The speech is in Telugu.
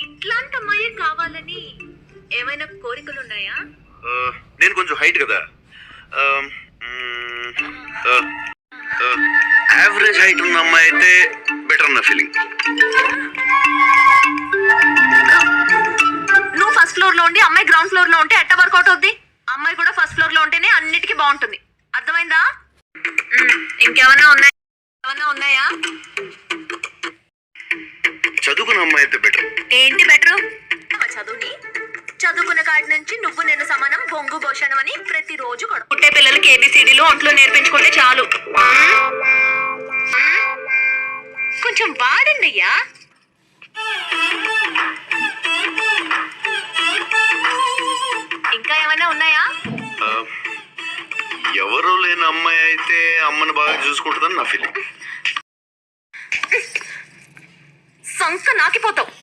ఇట్లాంటి అమ్మాయే కావాలని ఏమైనా కోరికలున్నాయా? నేను కొంచెం హైట్ కదా, యావరేజ్ హైట్ ఉన్న అమ్మాయి అయితే బెటర్ అన్న ఫీలింగ్. నువ్వు ఫస్ట్ ఫ్లోర్ లో ఉండి అమ్మాయి గ్రౌండ్ ఫ్లోర్ లో ఉంటే ఎట్ట వర్కౌట్ అవుద్ది? అమ్మాయి కూడా ఫస్ట్ ఫ్లోర్ లో ఉంటేనే అన్నిటికీ బాగుంటుంది. అర్థమైందా? ఇంకేమైనా ఉన్నాయా? చదువుకున్న అమ్మాయి అయితే బెటర్. ఏంటి బెటరు? చదువుకున్న కాడి నుంచి నువ్వు నేను సమానం, బొంగు భోషణం అని ప్రతిరోజు పుట్టే పిల్లలకి ఏబిసిడీలు ఒంట్లో నేర్పించుకుంటే చాలు. కొంచెం వాడండి అయ్యా. ఇంకా ఏమైనా ఉన్నాయా? ఎవరో లేని అమ్మాయి అయితే అమ్మని బాగా చూసుకుంటుందని నా ఫీలింగ్. సంక నాకిపోతావు.